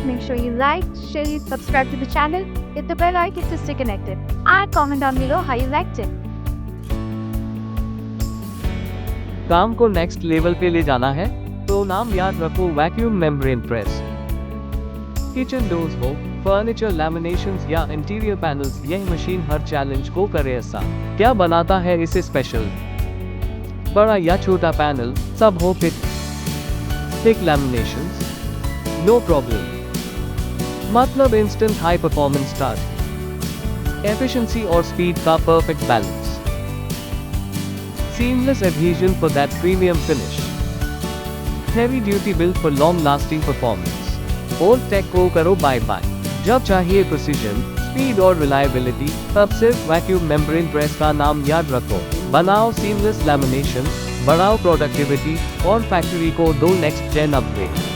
make sure you like, share, subscribe to the channel, hit the bell icon to stay connected, and comment down below how you liked it. काम को next level पे ले जाना है तो नाम याद रखो vacuum membrane press. Kitchen doors हो, फर्नीचर लैमिनेशंस या इंटीरियर पैनल्स, यह मशीन हर चैलेंज को करे ऐसा। क्या बनाता है इसे स्पेशल? बड़ा या छोटा पैनल, सब हो fit. Thick laminations, no problem. मतलब instant high performance start. Efficiency और स्पीड का perfect balance. Seamless adhesion for that premium finish. Heavy duty built for long lasting performance. Old tech को करो बाय बाय। जब चाहिए precision, speed और reliability, तब सिर्फ वैक्यूम मेम्ब्रेन प्रेस का नाम याद रखो। बनाओ seamless lamination, बढ़ाओ productivity और फैक्ट्री को दो next gen अपग्रेड।